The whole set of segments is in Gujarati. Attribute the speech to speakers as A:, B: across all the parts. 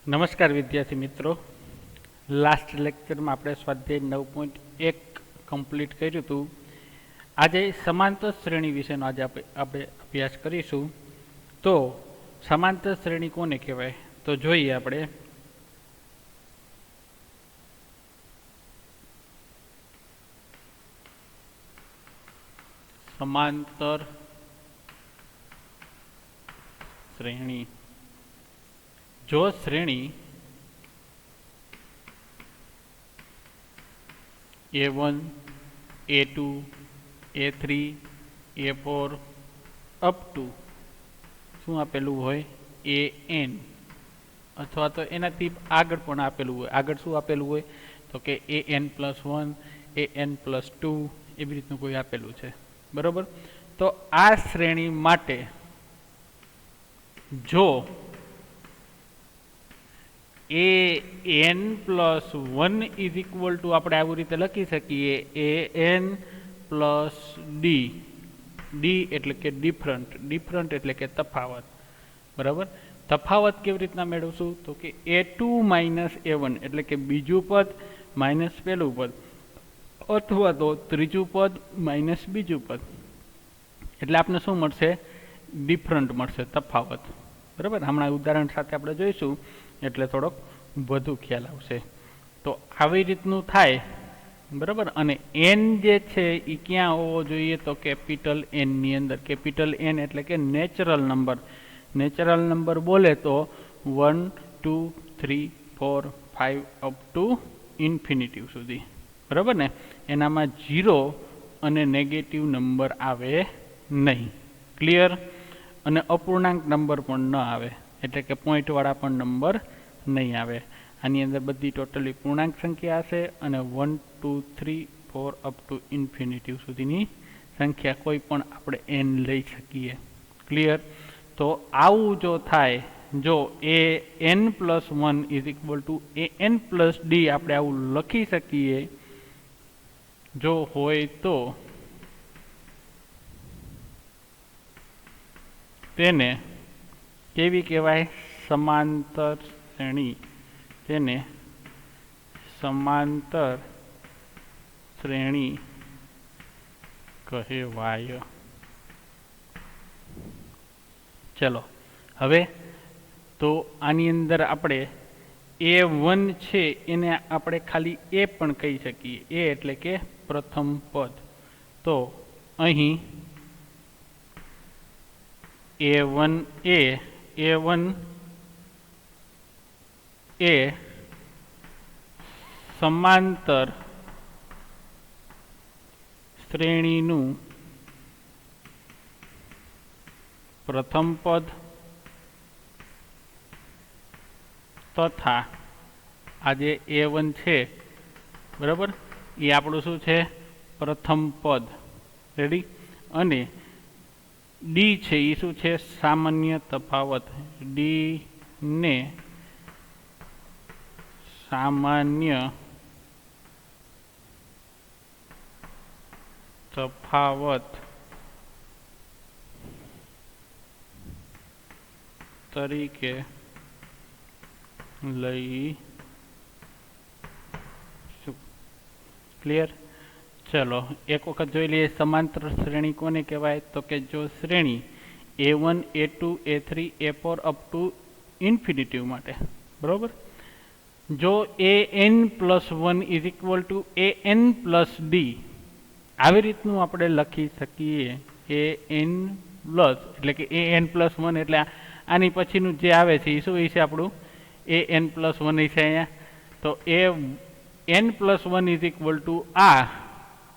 A: નમસ્કાર વિદ્યાર્થી મિત્રો, લાસ્ટ લેક્ચરમાં આપણે સ્વાધ્યાય 9.1 કમ્પ્લીટ કર્યું હતું. આજે સમાંતર શ્રેણી વિશેનો આજે આપણે અભ્યાસ કરીશું. તો સમાંતર શ્રેણી કોને કહેવાય તો જોઈએ આપણે. સમાંતર શ્રેણી, જો શ્રેણી A1, A2, A3, A4 up to શું આપેલું હોય AN, અથવા તો એનાથી આગળ પણ આપેલું હોય. આગળ શું આપેલું હોય તો કે AN+1, AN+2 એવી રીતનું કોઈ આપેલું છે, બરાબર. તો આ શ્રેણી માટે જો AN+1 ઇઝ ઇક્વલ ટુ આપણે આવી રીતે લખી શકીએ AN+D. ડી એટલે કે ડિફરન્ટ, ડિફરન્ટ એટલે કે તફાવત, બરાબર. તફાવત કેવી રીતના મેળવશું તો કે A2 - A1 એટલે કે બીજું પદ માઇનસ પહેલું પદ, અથવા તો ત્રીજું પદ માઇનસ બીજું પદ, એટલે આપણે શું મળશે? ડિફરન્ટ મળશે, તફાવત, બરાબર. હમણાં ઉદાહરણ સાથે આપણે જોઈશું એટલે થોડોક વધુ ખ્યાલ આવશે. તો આવી રીતનું થાય, બરાબર. અને એન જે છે એ ક્યાં હોવો જોઈએ તો કેપિટલ એન ની અંદર. કેપિટલ એન એટલે કે નેચરલ નંબર. નેચરલ નંબર બોલે તો 1, 2, 3, 4, 5 અપ ટુ ઇન્ફિનિટિવ સુધી, બરાબર ને. એનામાં 0 અને નેગેટિવ નંબર આવે નહીં, ક્લિયર. અને અપૂર્ણાંક નંબર પણ ન આવે, એટલે કે પોઈન્ટવાળા પણ નંબર નહીં આવે. આની અંદર બધી ટોટલી પૂર્ણાંક સંખ્યા હશે અને 1, 2, 3, 4 અપ ટુ ઇન્ફિનિટિવ સુધીની સંખ્યા કોઈ પણ આપણે એન લઈ શકીએ, ક્લિયર. તો આવું જો થાય, જો AN+1 is equal two AN+D આપણે આવું લખી શકીએ જો હોય તો તેને કેવી કહેવાય? સમાંતર શ્રેણી. તેને સમાંતર શ્રેણી કહેવાય. ચલો હવે તો આની અંદર આપણે A1 છે એને આપણે ખાલી A પણ કહી શકીએ. A એટલે કે પ્રથમ પદ. તો અહીં A1 એ સમાંતર શ્રેણીનું પ્રથમ પદ તથા આ જે A1 છે, બરાબર, એ આપણું શું છે? પ્રથમ પદ, રેડી. અને ડી છે એ શું છે? સામાન્ય તફાવત. ડી ને સામાન્ય તફાવત તરીકે લઈશું, ક્લિયર. ચલો એક વખત જોઈ લઈએ સમાંતર શ્રેણી કોને કહેવાય તો કે જો શ્રેણી A1, A2, A3, A4 up to infinitive માટે, બરાબર. જો AN+1 is equal two AN+D આવી રીતનું આપણે લખી શકીએ. AN પ્લસ એટલે કે AN+1 એટલે આની પછીનું જે આવે છે એ શું છે? આપણું AN+1 છે અહીંયા. તો AN+1 ઇઝ ઇક્વલ ટુ આ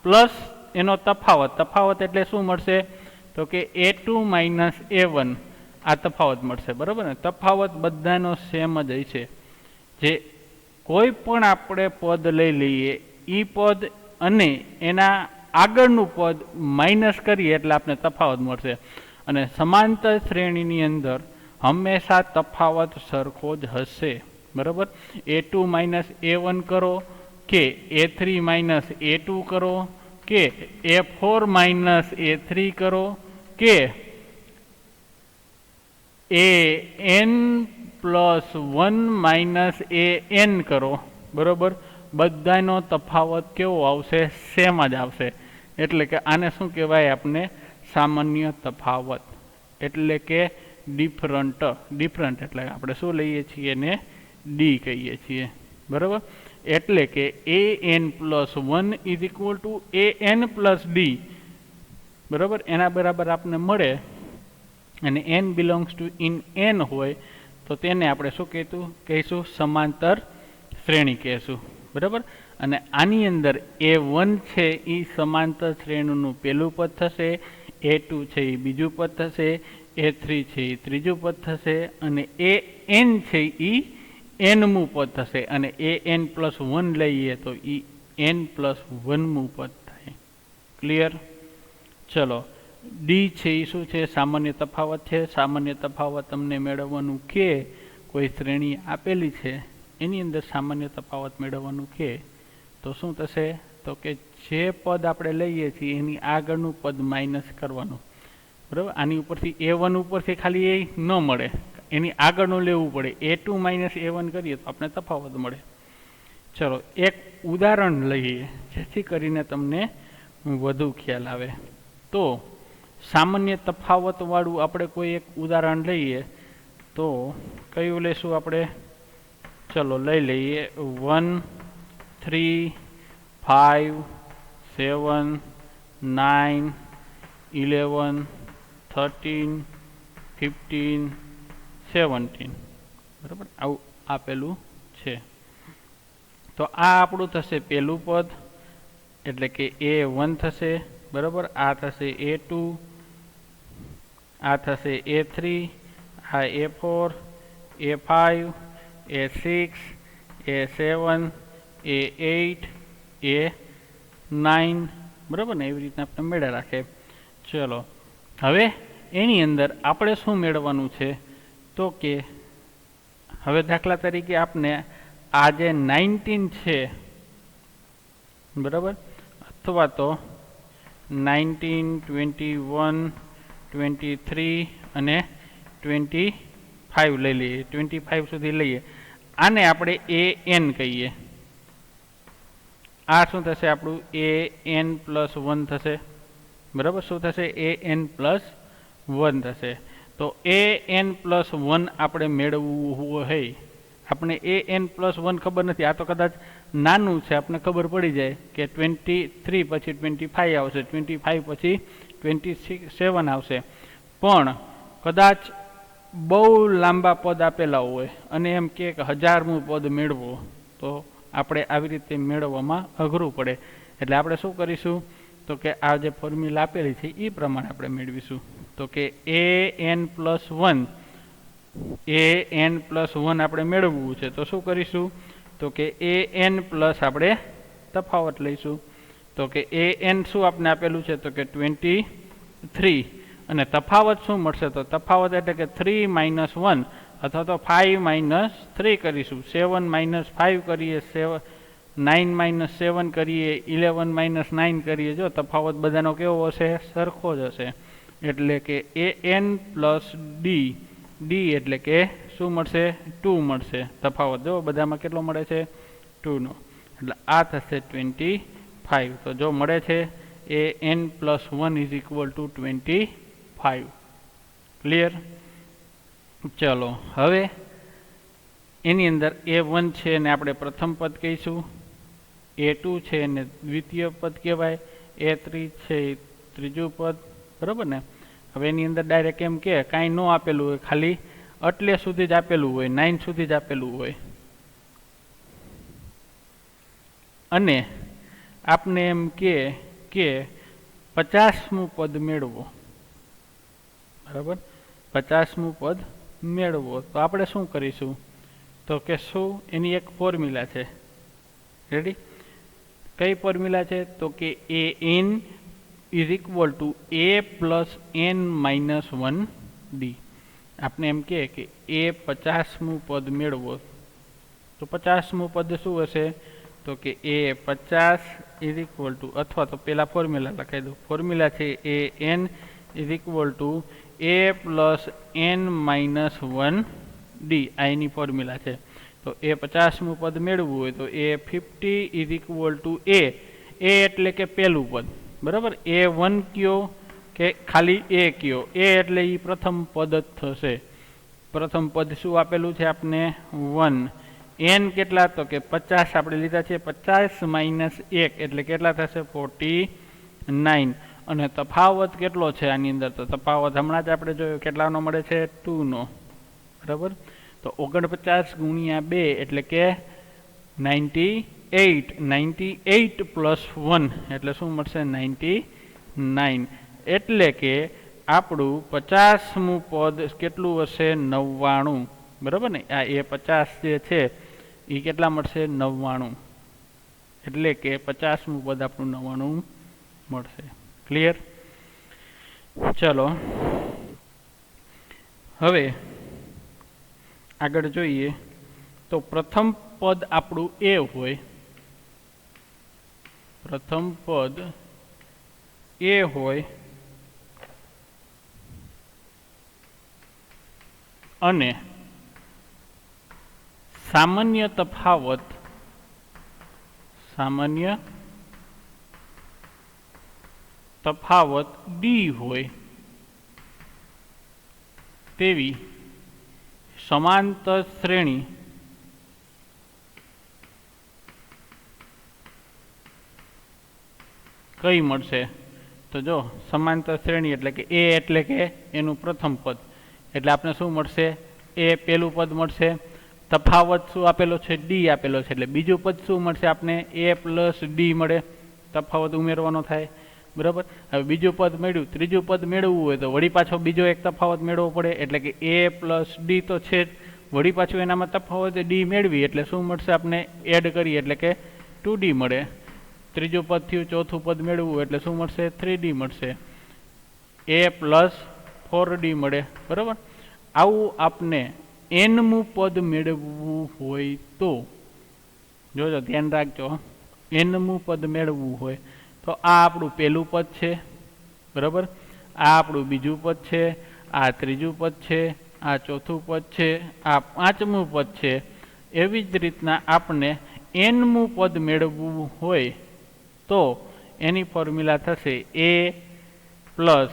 A: પ્લસ એનો તફાવત. તફાવત એટલે શું મળશે તો કે A2 - A1 આ તફાવત મળશે, બરાબર ને. તફાવત બધાનો સેમ જ હશે. જે કોઈ પણ આપણે પદ લઈ લઈએ એ પદ અને એના આગળનું પદ માઇનસ કરીએ એટલે આપણે તફાવત મળશે. અને સમાંતર શ્રેણીની અંદર હંમેશા તફાવત સરખો જ હશે, બરાબર. A2 - A1 કરો કે A3 - A2 કરો કે A4 - A3 કરો કે AN plus 1 minus A N કરો, બરાબર, બધાનો તફાવત કેવો આવશે? સેમ જ આવશે. એટલે કે આને શું કહેવાય? આપણે સામાન્ય તફાવત, એટલે કે ડિફરન્ટ એટલે આપણે શું લઈએ છીએ? એને ડી કહીએ છીએ, બરાબર. એટલે કે A N plus 1 is equal to A N plus D, બરાબર, એના બરાબર આપણને મળે. અને N belongs to in N હોય તો તેને આપણે શું કહીશું? સમાંતર શ્રેણી કહેશું, બરાબર. અને આની અંદર A1 છે એ સમાંતર શ્રેણીનું પહેલું પદ થશે, A2 છે એ બીજું પદ થશે, A3 છે એ ત્રીજું પદ થશે, અને AN છે એ nમું પદ થશે. અને AN+1 લઈએ તો એ n+1મું પદ થાય. ક્લિયર? ચલો, ડી છે એ શું છે? સામાન્ય તફાવત છે. સામાન્ય તફાવત તમને મેળવવાનું કે કોઈ શ્રેણી આપેલી છે એની અંદર સામાન્ય તફાવત મેળવવાનું કે તો શું થશે? તો કે જે પદ આપણે લઈએ છીએ એની આગળનું પદ માઇનસ કરવાનું, બરાબર. આની ઉપરથી A1 ઉપરથી ખાલી એ ન મળે, એની આગળનું લેવું પડે. A2 માઇનસ A1 કરીએ તો આપણે તફાવત મળે. ચલો, એક ઉદાહરણ લઈએ જેથી કરીને તમને વધુ ખ્યાલ આવે. તો સામાન્ય તફાવતવાળું આપણે કોઈ એક ઉદાહરણ લઈએ તો કયું લઈશું આપણે? ચલો લઈ લઈએ 1, 3, 5, 7, 9, 11, 13, 15, 17, બરાબર, આવું આપેલું છે. તો આ આપણું થશે પહેલું પદ, એટલે કે A1 થશે, બરાબર. આ થશે A2, આ થશે A3, આ A4, A5, A6, A7, A8, A9, બરાબર ને? એવી રીતના આપણે મેળા રાખે. ચલો, હવે એની અંદર આપણે શું મેળવવાનું છે? તો કે હવે દાખલા તરીકે આપણે આ જે 19 છે, બરાબર, અથવા તો 19, 21, 23 અને 25 લઈ લઈએ. 25 સુધી લઈએ. આને આપણે AN કહીએ. આ શું થશે? આપણું AN+1 થશે, બરાબર. શું થશે? AN+1 થશે. તો AN+1 આપણે મેળવવું હોય, આપણે AN+1 ખબર નથી, આ તો કદાચ નાનું છે, આપણે ખબર પડી જાય કે 23 પછી 25 આવશે, 25 પછી 27 આવશે. પણ કદાચ બહુ લાંબા પદ આપેલા હોય અને એમ કે 1000મું પદ મેળવો તો આપણે આવી રીતે મેળવવામાં અઘરું પડે. એટલે આપણે શું કરીશું? તો કે આ જે ફોર્મ્યુલા આપેલી છે એ પ્રમાણે આપણે મેળવીશું. તો કે AN+1 આપણે મેળવવું છે તો શું કરીશું? તો કે AN પ્લસ આપણે તફાવત લઈશું. તો કે AN શું આપણે આપેલું છે? તો કે 23, અને તફાવત શું મળશે? તો તફાવત એટલે કે 3 - 1 અથવા તો 5 - 3 કરીશું. 7 - 5 કરીએ, 9 - 7 કરીએ, 11 - 9 કરીએ. જો તફાવત બધાનો કેવો હશે? સરખો જ હશે. એટલે કે AN પ્લસ ડી એટલે કે શું મળશે? 2 મળશે. તફાવત જો બધામાં કેટલો મળે છે? 2 નો. એટલે આ થશે 25. તો જો મળે છે AN+1 = 25. ક્લિયર? ચલો, હવે એની અંદર A1 છે ને આપણે પ્રથમ પદ કહીશું, A2 છે ને દ્વિતીય પદ કહેવાય, A3 છે એ ત્રીજું પદ, બરાબર ને? હવે એની અંદર ડાયરેક્ટ એમ કે કાંઈ ન આપેલું હોય, ખાલી એટલે સુધી જ આપેલું હોય, 9 સુધી જ આપેલું હોય, અને આપને એમ કે 50મું પદ મેળવો, બરાબર? 50મું પદ મેળવો તો આપણે શું કરીશું? તો કે શું? એની એક ફોર્મ્યુલા છે. રેડી? કઈ ફોર્મ્યુલા છે? તો કે AN = A + n-1D. આપણે એમ કે A 50મું પદ મેળવો તો 50મું પદ શું હશે? તો કે A 50 અથવા તો પેલા ફોર્મ્યુલા લખાઈ દો. ફોર્મ્યુલા છે AN = A + n-1 ડી આ એની ફોર્મ્યુલા છે. તો એ 50મું પદ મેળવવું હોય તો એ 50 ઇઝ ઇક્વલ ટુ એ એટલે કે પહેલું પદ, બરાબર. A1 કયો કે ખાલી એ કયો, એ એટલે એ પ્રથમ પદ જ થશે. પ્રથમ પદ શું આપેલું છે આપને 1. n કેટલા તો કે 50 આપણે લીધા છે, 50 માઇનસ 1 એટલે કેટલા થશે 49. અને તફાવત કેટલો છે આની અંદર, તો તફાવત હમણાં જ આપણે જોયો કેટલાનો મળે છે 2નો, બરાબર. તો 49 ગુણ્યા 2 એટલે કે 98. 98 પ્લસ 1 એટલે શું મળશે 99. એટલે કે આપણું 50મું પદ કેટલું હશે 99, બરાબર ને. આ એ 50 જે છે એ કેટલા મળશે 99, એટલે કે 50મું પદ આપણું 99 મળશે. ક્લિયર? ચલો હવે આગળ જોઈએ તો પ્રથમ પદ આપણું એ હોય, પ્રથમ પદ એ હોય અને સામાન્ય તફાવત ડી હોય તેવી સમાંતર શ્રેણી કઈ મળશે? તો જો સમાંતર શ્રેણી એટલે કે એ એટલે કે એનું પ્રથમ પદ, એટલે આપણે શું મળશે એ પહેલું પદ મળશે. તફાવત શું આપેલો છે ડી આપેલો છે, એટલે બીજું પદ શું મળશે આપને એ પ્લસ ડી મળે, તફાવત ઉમેરવાનો થાય, બરાબર. હવે બીજું પદ મળ્યું, ત્રીજું પદ મેળવવું હોય તો વળી પાછો બીજો એક તફાવત મેળવવો પડે, એટલે કે એ પ્લસ ડી તો છે જ, વળી પાછું એનામાં તફાવત ડી મેળવી એટલે શું મળશે આપણે એડ કરીએ એટલે કે 2D મળે. ત્રીજું પદ થયું, ચોથું પદ મેળવવું એટલે શું મળશે 3D મળશે, એ પ્લસ 4D મળે, બરાબર. આવું આપને nમું પદ મેળવવું હોય તો જોજો, ધ્યાન રાખજો, nમું પદ મેળવવું હોય તો આ આપણું પહેલું પદ છે, બરાબર. આ આપણું બીજું પદ છે, આ ત્રીજું પદ છે, આ ચોથું પદ છે, આ પાંચમું પદ છે. એવી જ રીતના આપણે nમું પદ મેળવવું હોય તો એની ફોર્મ્યુલા થશે a પ્લસ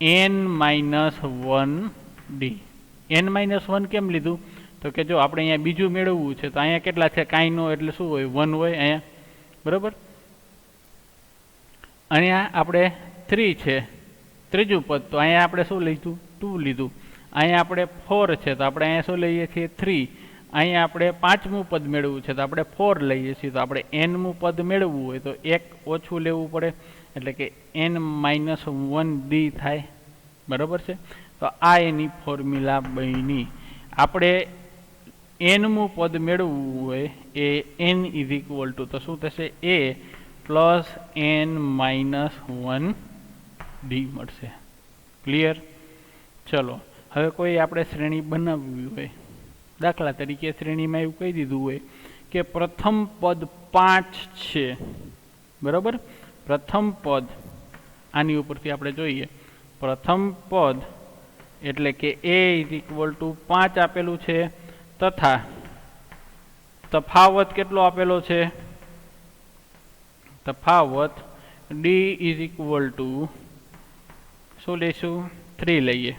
A: n-1d. n-1 કેમ લીધું તો કે જો આપણે અહીંયા બીજું મેળવવું છે તો અહીંયા કેટલા છે કાંઈ નો, એટલે શું હોય 1 હોય અહીંયા, બરાબર. અહીંયા આપણે 3 છે ત્રીજું પદ, તો અહીંયા આપણે શું લીધું 2 લીધું. અહીંયા આપણે 4 છે તો આપણે અહીંયા શું લઈએ છીએ 3. અહીંયા આપણે પાંચમું પદ મેળવવું છે તો આપણે 4 લઈએ છીએ. તો આપણે nમું પદ મેળવવું હોય તો એક ઓછું લેવું પડે, એટલે કે n-1d થાય, બરાબર છે. તો આ એની ફોર્મ્યુલા બની. આપણે nમું પદ મેળવવું હોય એ n ઇઝ ઇક્વલ ટુ તો શું થશે a પ્લસ n-1d મળશે. ક્લિયર? ચલો હવે કોઈ આપણે શ્રેણી બનાવવી હોય, દાખલા તરીકે શ્રેણીમાં એવું કહી દીધું હોય કે પ્રથમ પદ 5 છે, બરાબર. પ્રથમ પદ આની ઉપરથી આપણે જોઈએ, પ્રથમ પદ એટલે કે a ઇઝ ઇક્વલ ટુ 5 આપેલું છે, તથા તફાવત કેટલો આપેલો છે, તફાવત d ઇઝ ઇક્વલ ટુ શું લઈશું 3 લઈએ,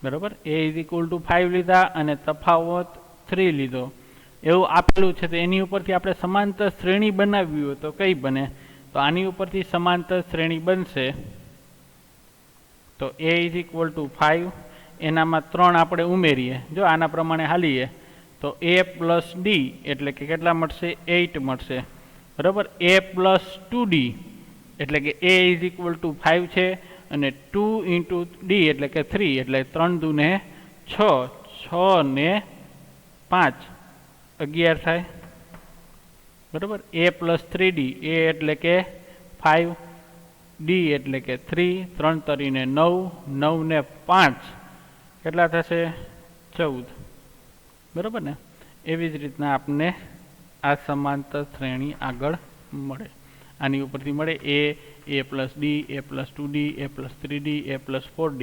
A: બરાબર. a ઇઝ ઇક્વલ ટુ 5 લીધા અને તફાવત 3 લીધો, એવું આપેલું છે. તો એની ઉપરથી આપણે સમાંતર શ્રેણી બનાવવી હોય તો કઈ બને? તો આની ઉપરથી સમાંતર શ્રેણી બનશે તો a ઇઝ ઇક્વલ ટુ 5, એનામાં 3 આપણે ઉમેરીએ, જો આના પ્રમાણે હાલીએ તો a પ્લસ ડી એટલે કે કેટલા મળશે 8 મળશે, બરાબર. a પ્લસ 2d એટલે કે a ઇઝ ઇક્વલ ટુ 5 છે અને 2 ઇન્ટુ ડી એટલે કે 3, એટલે 3 દૂને 6, 6 ને 5 11 થાય, બરાબર. a પ્લસ 3d, a એટલે કે 5, d એટલે કે 3, 3 તરીને 9, 9 ને 5 કેટલા થશે 14, બરાબર ને. એવી જ રીતના આપણને આ સમાંતર શ્રેણી આગળ મળે, આની ઉપરથી મળે a a plus D, a plus 2d, a plus 3d, a plus 4d,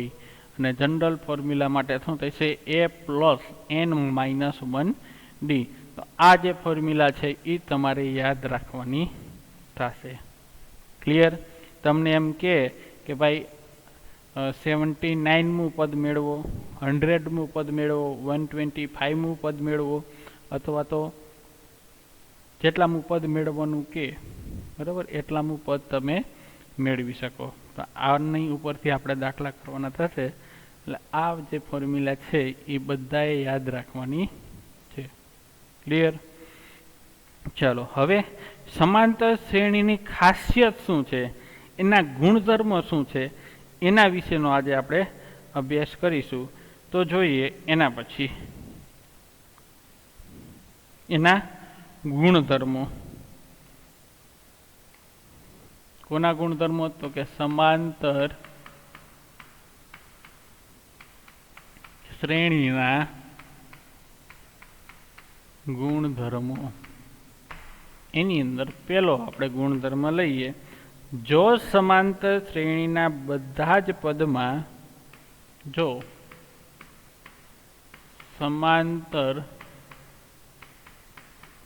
A: અને જનરલ ફોર્મ્યુલા માટે શું થશે? a plus n minus 1d. તો આ જે ફોર્મ્યુલા છે એ તમારે યાદ રાખવાની થશે. ક્લિયર? તમને એમ કે ભાઈ 79મું પદ મેળવો, 100મું પદ મેળવો, 125મું પદ મેળવો, અથવા તો જેટલામું પદ મેળવવાનું કે બરાબર એટલામું પદ તમે મેળવી શકો. તો આની ઉપરથી આપણે દાખલા કરવાના થશે. એટલે આ જે ફોર્મ્યુલા છે એ બધાએ યાદ રાખવાની છે. ક્લિયર? ચાલો હવે સમાંતર શ્રેણીની ખાસિયત શું છે, એના ગુણધર્મ શું છે, એના વિશેનો આજે આપણે અભ્યાસ કરીશું. તો જોઈએ એના પછી એના ગુણધર્મો. કોના ગુણધર્મો? તો કે સમાંતર શ્રેણીના ગુણધર્મો. એની અંદર પહેલો આપણે ગુણધર્મ લઈએ. જો સમાંતર શ્રેણીના બધા જ પદમાં, જો સમાંતર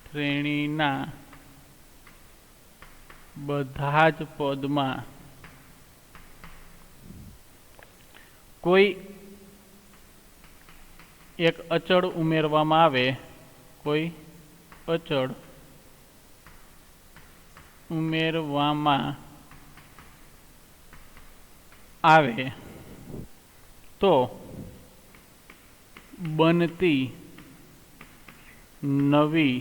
A: શ્રેણીના બધા જ પદમાં કોઈ એક અચળ ઉમેરવામાં આવે, કોઈ અચળ ઉમેરવામાં આવે તો બનતી નવી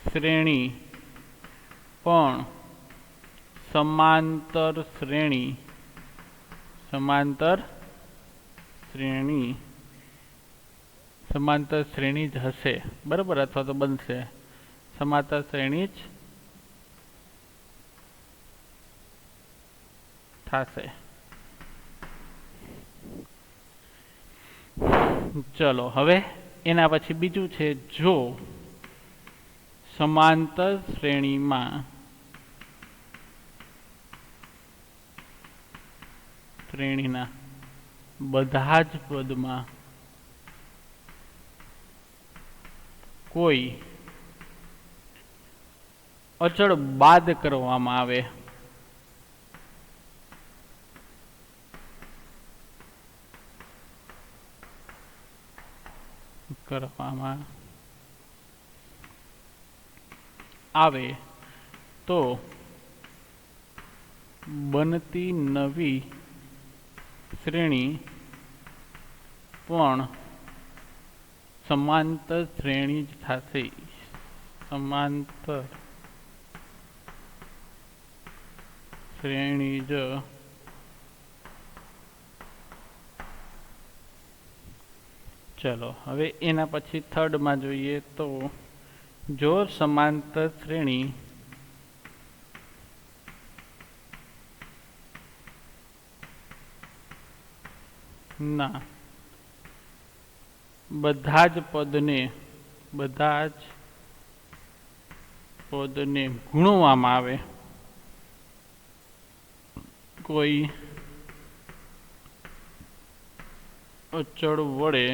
A: શ્રેણી પણ સમાંતર શ્રેણી જ હશે. બરાબર? અથવા તો બનશે સમાંતર શ્રેણી જ થશે. ચલો હવે એના પછી બીજું છે, જો સમાંતર શ્રેણીમાં શ્રેણીના બધા જ પદમાં કોઈ અચળ બાદ કરવામાં આવે, તો બનતી નવી શ્રેણી પણ સમાંતર શ્રેણી જ થશે. સમાંતર શ્રેણી જ ચલો હવે એના પછી થર્ડમાં જોઈએ તો જો સમાંતર શ્રેણી ના બધા જ પદને ગુણવામાં આવે, કોઈ અચળ વડે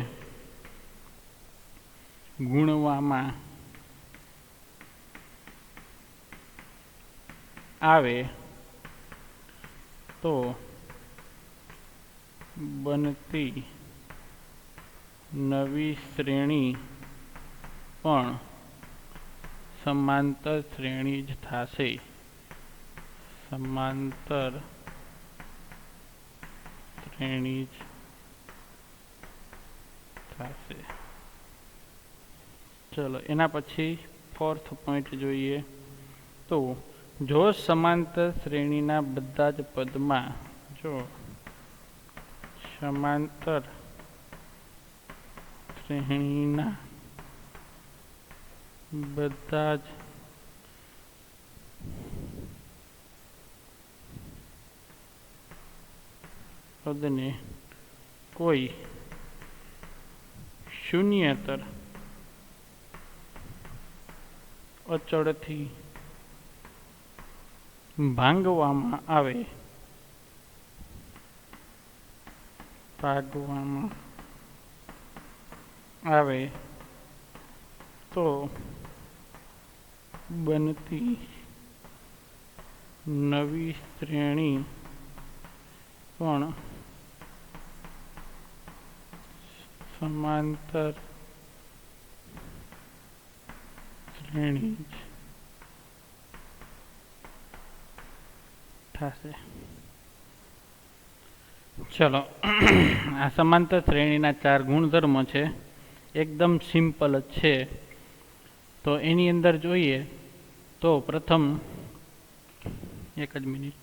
A: ગુણવામાં આવે તો બનતી નવી શ્રેણી પણ સમાંતર શ્રેણી જ થશે. સમાંતર શ્રેણી જ થશે. ચલો એના પછી ફોર્થ પોઈન્ટ જોઈએ તો જો સમાંતર શ્રેણીના બધા જ પદમાં, જો સમાંતર શ્રેણીના બધા જ પદને કોઈ શૂન્યતર અચળથી ભાંગવામાં આવે તો બનતી નવી શ્રેણી પણ સમાંતર શ્રેણી જ થશે. ચલો આ સમાંતર શ્રેણીના 4 ગુણધર્મો છે, એકદમ સિમ્પલ જ છે. તો એની અંદર જોઈએ તો પ્રથમ એક જ મિનિટ.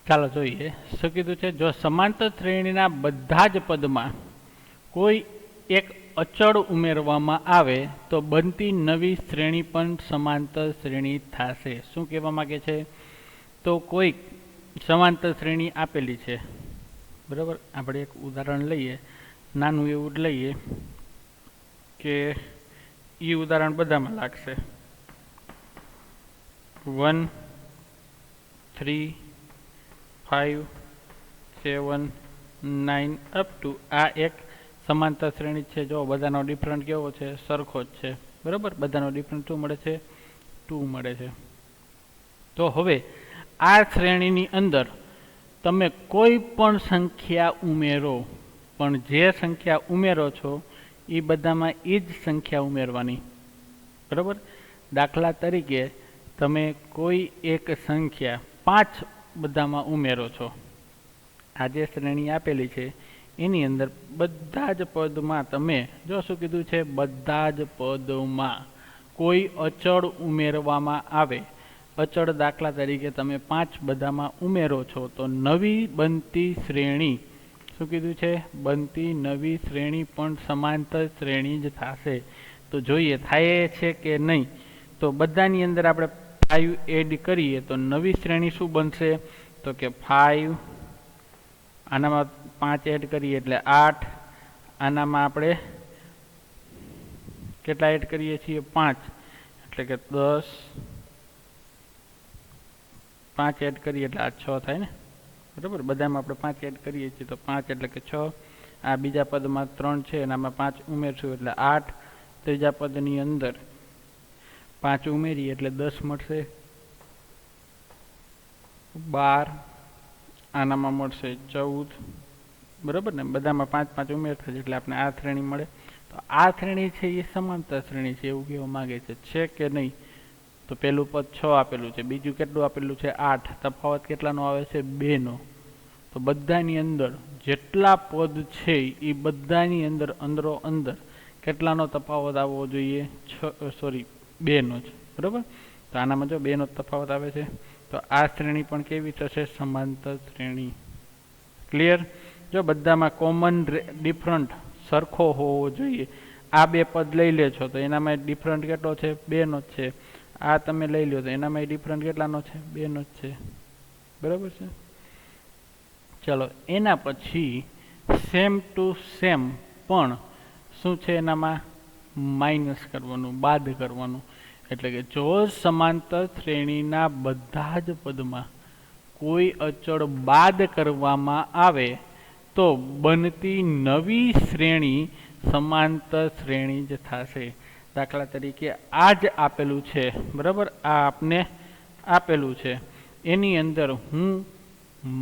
A: ચાલો જોઈએ શું કીધું છે. જો સમાંતર શ્રેણીના બધા જ પદમાં કોઈ એક અચળ ઉમેરવામાં આવે તો બનતી નવી શ્રેણી પણ સમાંતર શ્રેણી થશે. શું કહેવા માંગે છે? તો કોઈ સમાંતર શ્રેણી આપેલી છે, બરાબર. આપણે એક ઉદાહરણ લઈએ, નાનું એવું જ લઈએ કે એ ઉદાહરણ બધામાં લાગશે. 1 3 5 7 9 અપ ટુ આ એક સમાંતર શ્રેણી છે. જો બધાનો ડિફરન્ટ કેવો છે? સરખો જ છે, બરાબર. બધાનો ડિફરન્ટ શું મળે છે? 2 મળે છે. તો હવે આ શ્રેણીની અંદર તમે કોઈ પણ સંખ્યા ઉમેરો, પણ જે સંખ્યા ઉમેરો છો એ બધામાં એ જ સંખ્યા ઉમેરવાની, બરાબર. દાખલા તરીકે તમે કોઈ એક સંખ્યા 5 બધામાં ઉમેરો છો. આ જે શ્રેણી આપેલી છે એની અંદર બધા જ પદમાં તમે જો શું કીધું છે? બધા જ પદોમાં કોઈ અચળ ઉમેરવામાં આવે. અચળ દાખલા તરીકે તમે 5 બધામાં ઉમેરો છો તો નવી બનતી શ્રેણી શું કીધું છે? બનતી નવી શ્રેણી પણ સમાંતર શ્રેણી જ થશે. તો જોઈએ થાય છે કે નહીં. તો બધાની અંદર આપણે 5 એડ કરીએ તો નવી શ્રેણી શું બનશે? તો કે 5, આનામાં 5 એડ કરીએ એટલે 8, આનામાં આપણે કેટલા એડ કરીએ છીએ? 5 એટલે કે 10, 5 એડ કરીએ એટલે આ 6 થાય ને, બરાબર. બધામાં આપણે 5 એડ કરીએ છીએ તો 5 એટલે કે 6. આ બીજા પદમાં 3 છે, એનામાં 5 ઉમેરશું એટલે 8. ત્રીજા પદની અંદર 5 ઉમેરીએ એટલે 10 મળશે, 12, આનામાં મળશે 14, બરાબર ને. બધામાં 5 5 ઉમેરતા એટલે આપણે આ શ્રેણી મળે. તો આ શ્રેણી છે એ સમાંતર શ્રેણી છે એવું કહેવા માંગે છે કે નહીં? તો પહેલું પદ 6 આપેલું છે, બીજું કેટલું આપેલું છે? 8. તફાવત કેટલાનો આવે છે? 2 નો. તો બધાની અંદર જેટલા પદ છે એ બધાની અંદર અંદરો અંદર કેટલાનો તફાવત આવવો જોઈએ? 2 નો જ, બરાબર. તો આનામાં જો 2 નો તફાવત આવે છે. તો આ શ્રેણી પણ કેવી થશે? સમાંતર શ્રેણી. ક્લિયર? જો બધામાં કોમન ડિફરન્ટ સરખો હોવો જોઈએ. આ 2 પદ લઈ લે છો તો એનામાં ડિફરન્ટ કેટલો છે? 2 નો જ છે. આ તમે લઈ લો તો એનામાં ડિફરન્ટ કેટલાનો છે? 2 નો જ છે, બરાબર છે. ચલો એના પછી સેમ ટુ સેમ પણ શું છે? એનામાં માઇનસ કરવાનું, બાદ કરવાનું. એટલે કે જો સમાંતર શ્રેણીના બધા જ પદમાં કોઈ અચળ બાદ કરવામાં આવે તો બનતી નવી શ્રેણી સમાંતર શ્રેણી જ થશે. દાખલા તરીકે આ જ આપેલું છે, બરાબર. આ આપને આપેલું છે, એની અંદર હું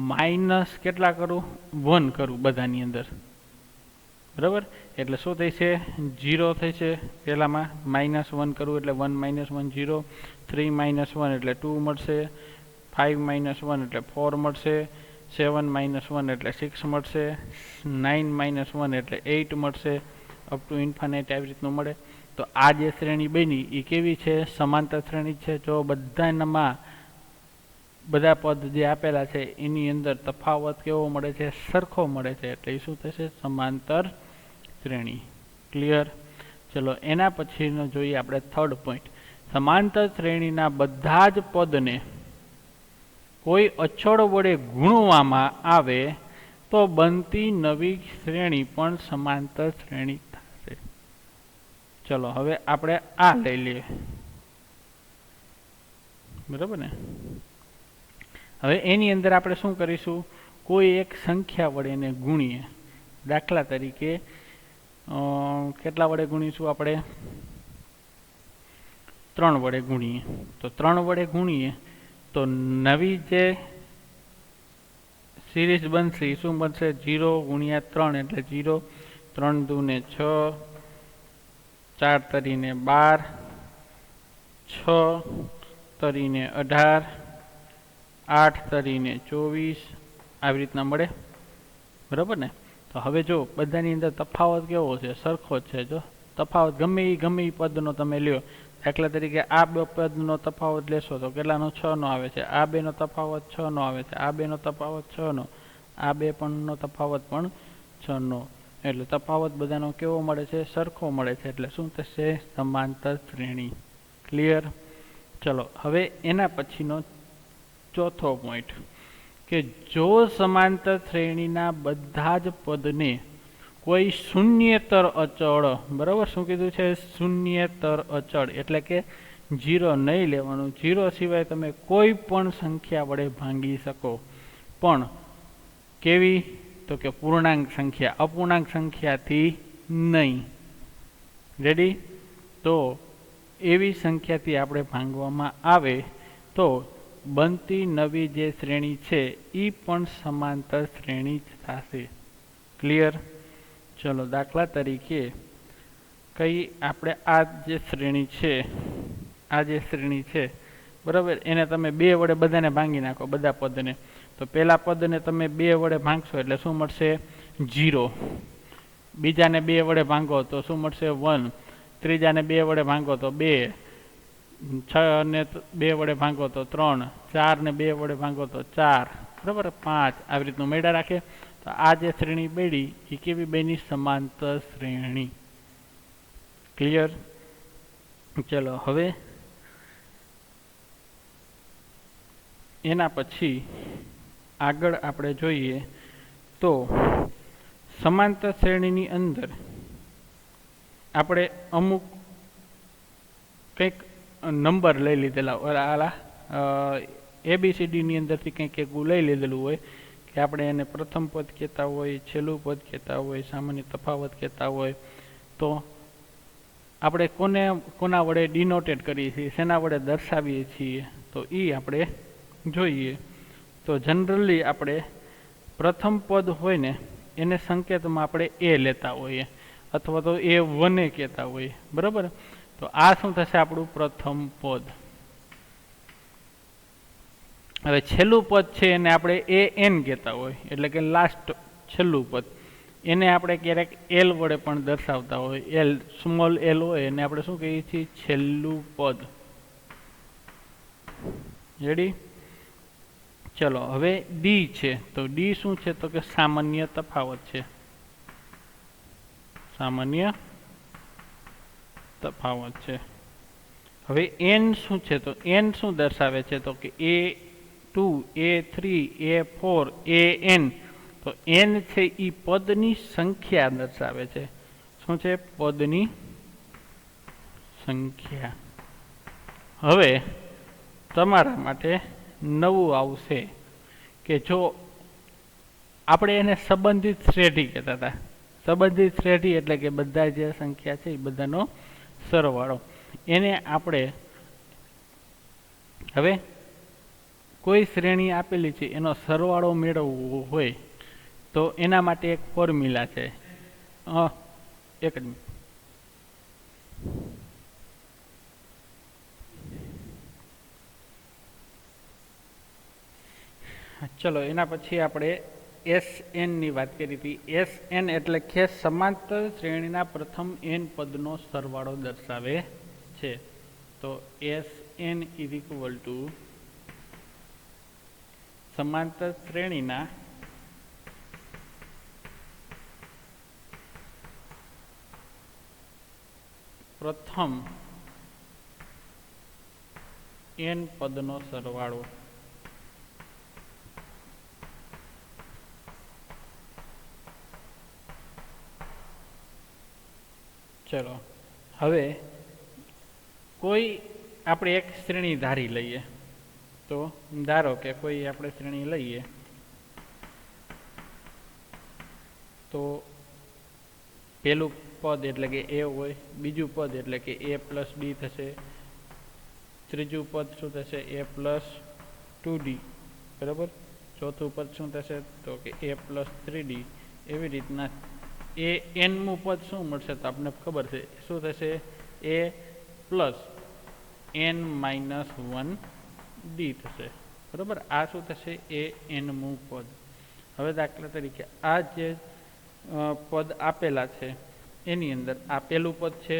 A: માઇનસ કેટલા કરું? 1 કરું બધાની અંદર, બરાબર. એટલે શું થઈ છે? 0 થઈ છે. પહેલામાં -1 કરું એટલે 1 - 1 0, 3 - 1 એટલે 2 મળશે, 5 - 1 એટલે 4 મળશે, 7 - 1 એટલે 6 મળશે, 9 - 1 એટલે 8 મળશે, અપ ટુ ઇન્ફાનાઇટ આવી રીતનું મળે. તો આ જે શ્રેણી બની એ કેવી છે? સમાંતર શ્રેણી છે. જો બધામાં બધા પદ જે આપેલા છે એની અંદર તફાવત કેવો મળે છે? સરખો મળે છે, એટલે એ શું થશે? સમાંતર શ્રેણી. ક્લિયર? ચલો એના પછીનો જોઈએ આપણે થર્ડ પોઈન્ટ. સમાંતર શ્રેણીના બધા જ પદને કોઈ અચળ વડે ગુણવામાં આવે તો બનતી નવી શ્રેણી પણ સમાંતર શ્રેણી થશે. ચલો હવે આપણે આ લઈ લઈએ, બરાબર ને? હવે એની અંદર આપણે શું કરીશું? કોઈ એક સંખ્યા વડે એને ગુણીએ. દાખલા તરીકે કેટલા વડે ગુણીશું આપણે? 3 વડે ગુણીએ. તો 3 વડે ગુણીએ તો નવી જે સિરીઝ બનશે એ શું બનશે? 0 ગુણ્યા 3 એટલે 0, 3 દૂને 6, 4 તરીને 12, 6 તરીને 18, 8 તરીને 24, આવી રીતના મળે, બરાબર ને? તો હવે જો બધાની અંદર તફાવત કેવો છે? સરખો જ છે. જો તફાવત ગમે એ પદનો તમે લ્યો, દાખલા તરીકે આ બે પદનો તફાવત લેશો તો કેટલાનો? 6 નો આવે છે. આ બેનો તફાવત 6 નો આવે છે. આ બેનો તફાવત 6 નો, આ બે પણનો તફાવત પણ 6 નો. એટલે તફાવત બધાનો કેવો મળે છે? સરખો મળે છે. એટલે શું થશે? સમાંતર શ્રેણી. ક્લિયર? ચલો હવે એના પછીનો ચોથો પોઈન્ટ કે જો સમાંતર શ્રેણીના બધા જ પદને કોઈ શૂન્યેતર અચળ, બરાબર? શું કીધું છે? શૂન્યેતર અચળ એટલે કે 0 નહીં લેવાનું. 0 સિવાય તમે કોઈ પણ સંખ્યા વડે ભાંગી શકો, પણ કેવી? તો કે પૂર્ણાંક સંખ્યા, અપૂર્ણાંક સંખ્યાથી નહીં. રેડી? તો એવી સંખ્યાથી આપણે ભાંગવામાં આવે તો બનતી નવી જે શ્રેણી છે એ પણ સમાંતર શ્રેણી જ થશે. ક્લિયર? ચલો દાખલા તરીકે કઈ આપણે આ જે શ્રેણી છે, બરાબર? એને તમે 2 વડે બધાને ભાંગી નાખો, બધા પદને. તો પહેલા પદને તમે 2 વડે ભાંગશો એટલે શું મળશે? 0. બીજાને 2 વડે ભાંગો તો શું મળશે? 1. ત્રીજાને 2 વડે ભાંગો તો 2. 6 ને 2 વડે ભાંગો તો 3. 4 ને 2 વડે ભાંગો તો 4. બરાબર? 5. આવી રીતનું મેળા રાખે. તો આ જે શ્રેણી બેડી એ કેવી બની? સમાંતર શ્રેણી. ક્લિયર? ચલો હવે એના પછી આગળ આપણે જોઈએ તો સમાંતર શ્રેણીની અંદર આપણે અમુક કંઈક નંબર લઈ લીધેલા, ABCDની અંદરથી કંઈક એવું લઈ લીધેલું હોય કે આપણે એને પ્રથમ પદ કહેતા હોય, છેલ્લું પદ કહેતા હોય, સામાન્ય તફાવત કહેતા હોય. તો આપણે કોના વડે ડિનોટેટ કરીએ છીએ, શેના વડે દર્શાવીએ છીએ? તો એ આપણે જોઈએ. તો જનરલી આપણે પ્રથમ પદ હોય ને એને સંકેતમાં આપણે A લેતા હોઈએ, અથવા તો A1 કહેતા હોઈએ, બરાબર? તો આ શું થશે? આપણું પ્રથમ પદ. હવે છેલ્લું પદ છે એને આપણે AN કહેતા હોય, એટલે કે લાસ્ટ છેલ્લું પદ. એને આપણે ક્યારેક L વડે પણ દર્શાવતા હોય. L, સ્મોલ L હોય એને આપણે શું કહીએ છીએ? છેલ્લું પદ. રેડી? ચલો હવે D છે. તો D શું છે? તો કે સામાન્ય તફાવત છે. સામાન્ય તફાવત છે. હવે N શું છે? તો N શું દર્શાવે છે? તો કે A2, A3, A4, AN. તો N છે એ પદની સંખ્યા દર્શાવે છે. શું છે? પદની સંખ્યા. હવે તમારા માટે નવું આવશે કે જો આપણે એને સંબંધિત શ્રેણી કહેતા હતા. સંબંધિત શ્રેણી એટલે કે બધા જે સંખ્યા છે એ બધાનો સરવાળો. એને આપણે હવે કોઈ શ્રેણી આપેલી છે એનો સરવાળો મેળવવો હોય તો એના માટે એક ફોર્મ્યુલા છે. એક જ મિનિટ. ચલો એના પછી આપણે SN ની વાત કરી હતી. SN એટલે કે સમાંતર શ્રેણીના પ્રથમ n પદનો સરવાળો દર્શાવે છે. તો SN ઇઝ ઇક્વલ ટુ સમાંતર શ્રેણીના પ્રથમ n પદનો સરવાળો. ચલો હવે કોઈ આપણે એક શ્રેણી ધારી લઈએ. તો ધારો કે કોઈ આપણે શ્રેણી લઈએ તો પહેલું પદ એટલે કે a હોય, બીજું પદ એટલે કે a પ્લસ d થશે, ત્રીજું પદ શું થશે a પ્લસ 2d, બરાબર. ચોથું પદ શું થશે તો કે a પ્લસ 3d. એવી રીતના એ nમું પદ શું મળશે તો આપણને ખબર છે શું થશે a plus n minus 1d થશે, બરાબર. આ શું થશે એ nમું પદ. હવે દાખલા તરીકે આ જે પદ આપેલા છે એની અંદર આ પહેલું પદ છે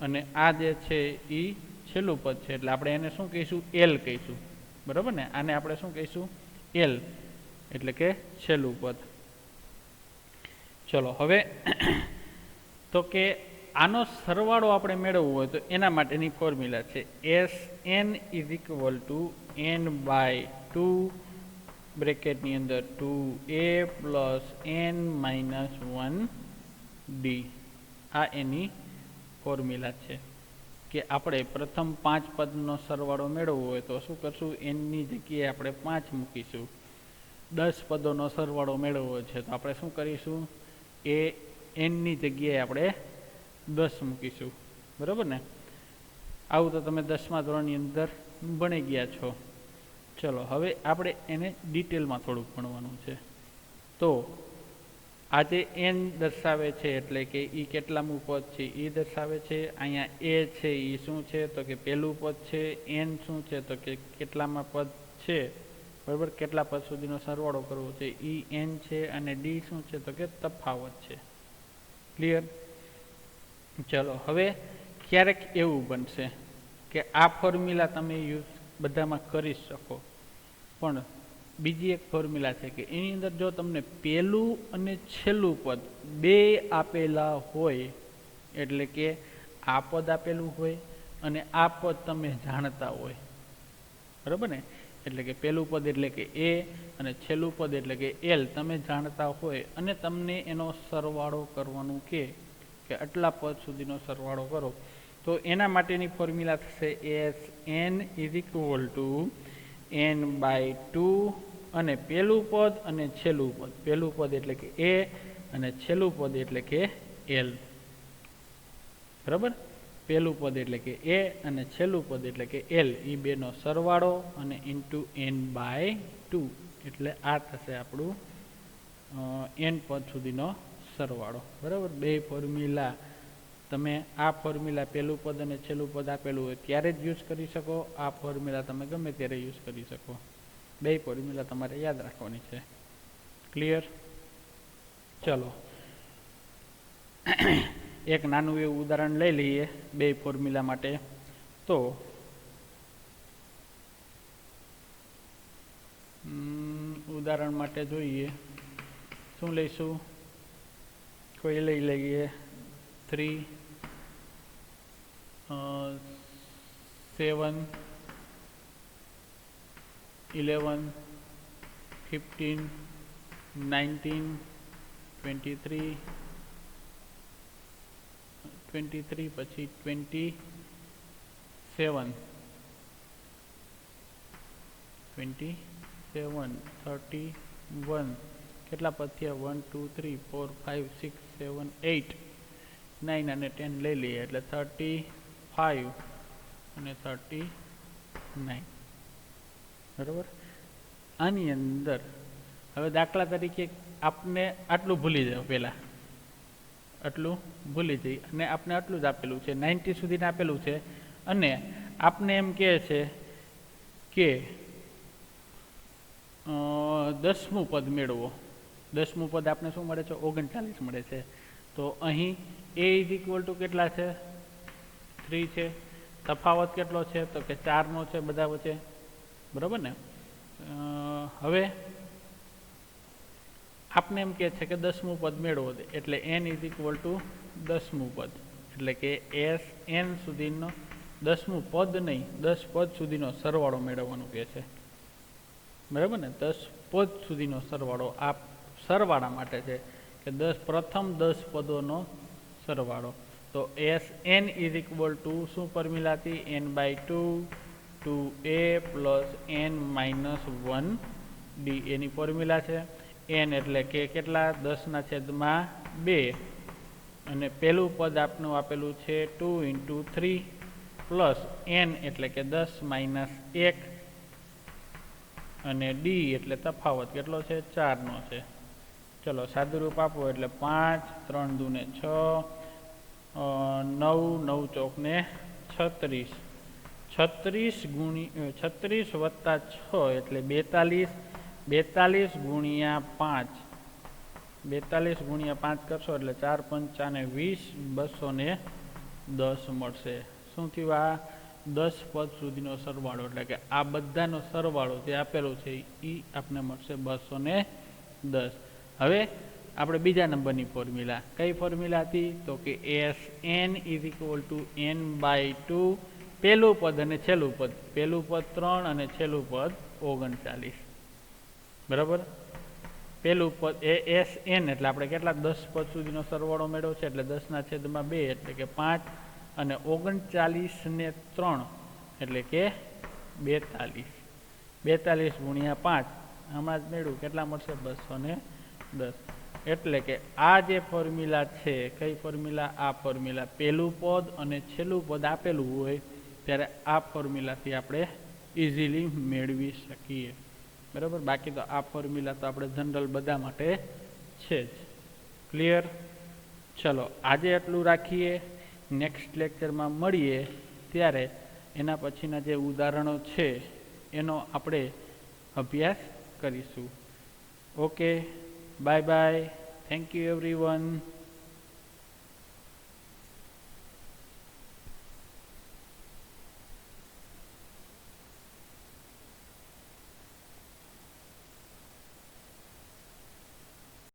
A: અને આ જે છે એ છેલ્લું પદ છે, એટલે આપણે એને શું કહીશું l કહીશું, બરાબર ને. આને આપણે શું કહીશું l, એટલે કે છેલ્લું પદ. ચલો હવે તો કે આનો સરવાળો આપણે મેળવવો હોય તો એના માટેની ફોર્મ્યુલા છે Sn is equal to n by 2 બ્રેકેટની અંદર 2a plus n minus 1d. આ એની ફોર્મ્યુલા છે કે આપણે પ્રથમ 5 પદનો સરવાળો મેળવવો હોય તો શું કરશું, nની જગ્યાએ આપણે 5 મૂકીશું. 10 પદોનો સરવાળો મેળવવો છે તો આપણે શું કરીશું, એ nની જગ્યાએ આપણે 10 મૂકીશું, બરાબર ને. આવું તો તમે 10મા ધોરણની અંદર ભણી ગયા છો. ચલો હવે આપણે એને ડિટેલમાં થોડુંક ભણવાનું છે. તો આ જે n દર્શાવે છે એટલે કે એ કેટલામું પદ છે એ દર્શાવે છે. અહીંયા a છે એ શું છે તો કે પહેલું પદ છે, n શું છે તો કે કેટલામાં પદ છે, બરાબર. કેટલા પદ સુધીનો સરવાળો કરવો છે એ n છે, અને d શું છે તો કે તફાવત છે. ક્લિયર. ચલો હવે ક્યારેક એવું બનશે કે આ ફોર્મ્યુલા તમે યુઝ બધામાં કરી શકો, પણ બીજી એક ફોર્મ્યુલા છે કે એની અંદર જો તમને પહેલું અને છેલ્લું પદ બે આપેલા હોય, એટલે કે આ પદ આપેલું હોય અને આ પદ તમે જાણતા હોય, બરાબર ને. એટલે કે પહેલું પદ એટલે કે a અને છેલ્લું પદ એટલે કે l તમે જાણતા હોય અને તમને એનો સરવાળો કરવાનું કે આટલા પદ સુધીનો સરવાળો કરો, તો એના માટેની ફોર્મ્યુલા થશે Sn is equal to n by 2 અને પહેલું પદ અને છેલ્લું પદ. પહેલું પદ એટલે કે a અને છેલ્લું પદ એટલે કે l, બરાબર. પહેલું પદ એટલે કે a અને છેલ્લું પદ એટલે કે l, એ બેનો સરવાળો અને ઇન્ટુ n બાય 2, એટલે આ થશે આપણું n પદ સુધીનો સરવાળો, બરાબર. બે ફોર્મ્યુલા તમે આ ફોર્મ્યુલા પહેલું પદ અને છેલ્લું પદ આપેલું હોય ત્યારે જ યુઝ કરી શકો, આ ફોર્મ્યુલા તમે ગમે ત્યારે યુઝ કરી શકો. બે ફોર્મ્યુલા તમારે યાદ રાખવાની છે. ક્લિયર. ચલો એક નાનું એવું ઉદાહરણ લઈ લઈએ બે ફોર્મ્યુલા માટે. તો ઉદાહરણ માટે જોઈએ શું લઈશું, કોઈ લઈ લઈએ 3 7 11 15 19 23 પછી 27 31 કેટલા પદ થયા 1 2 3 4 5 6 7 8 9 અને 10 લઈ લઈએ એટલે 35 અને 39, બરાબર. આની અંદર હવે દાખલા તરીકે આપને આટલું ભૂલી જાઓ, પહેલાં આટલું ભૂલી જઈ અને આપણે આટલું જ આપેલું છે 90 સુધીને આપેલું છે, અને આપને એમ કહે છે કે 10મું પદ મેળવો. 10મું પદ આપણે શું મળે છે 39 મળે છે. તો અહીં a ઇઝ ઇક્વલ ટુ કેટલા છે 3 છે, તફાવત કેટલો છે તો કે 4નો છે બધા વચ્ચે, બરાબર ને. હવે આપને એમ કહે છે કે 10મું પદ મેળવો દે, એટલે n ઇઝ ઇક્વલ ટુ 10મું પદ, એટલે કે એસ એન સુધીનો 10મું પદ નહીં 10 પદ સુધીનો સરવાળો મેળવવાનું કહે છે, બરાબર ને. 10 પદ સુધીનો સરવાળો આ સરવાળા માટે છે કે પ્રથમ 10 પદોનો સરવાળો. તો S N is equal to શું ફોર્મ્યુલા હતી, n/2 2a plus n minus 1d એની ફોર્મ્યુલા છે. n એટલે કે કેટલા, 10/2, અને પહેલું પદ આપનું આપેલું છે 2 × 3 પ્લસ n એટલે કે 10 માઇનસ 1, અને d એટલે તફાવત કેટલો છે, 4નો છે. ચલો સાદુરૂપ આપો એટલે 5 3 દૂને 6 9 9 ચોકને 36, 36 વત્તા 6 એટલે 42, 42 ગુણ્યા 5, 42 ગુણ્યા 5 કરશો એટલે 4 5 ને 20, 210 મળશે. શું થયું, આ 10 પદ સુધીનો સરવાળો, એટલે કે આ બધાનો સરવાળો જે આપેલો છે એ આપને મળશે 210. હવે આપણે બીજા નંબરની ફોર્મ્યુલા, કઈ ફોર્મ્યુલા હતી, તો કે S N is equal to n/2, પહેલું પદ અને છેલ્લું પદ, પહેલું પદ 3 અને છેલ્લું પદ 39, બરાબર. પહેલું પદ એસ એન એટલે આપણે કેટલા 10 પદ સુધીનો સરવાળો મેળવ્યો છે, એટલે 10/2 એટલે કે 5, અને 39 ને 3 એટલે કે 42, 42 ગુણ્યા 5 હમણાં જ મેળવ્યું કેટલા મળશે, 210. એટલે કે આ જે ફોર્મ્યુલા છે, કઈ ફોર્મ્યુલા, આ ફોર્મ્યુલા, પહેલું પદ અને છેલ્લું પદ આપેલું હોય ત્યારે આ ફોર્મ્યુલાથી આપણે ઇઝીલી મેળવી શકીએ, બરાબર. બાકી તો આ ફોર્મ્યુલા તો આપણે જનરલ બધા માટે છે જ. ક્લિયર. ચલો આજે એટલું રાખીએ, નેક્સ્ટ લેક્ચરમાં મળીએ ત્યારે એના પછીના જે ઉદાહરણો છે એનો આપણે અભ્યાસ કરીશું. Okay, bye bye, thank you everyone.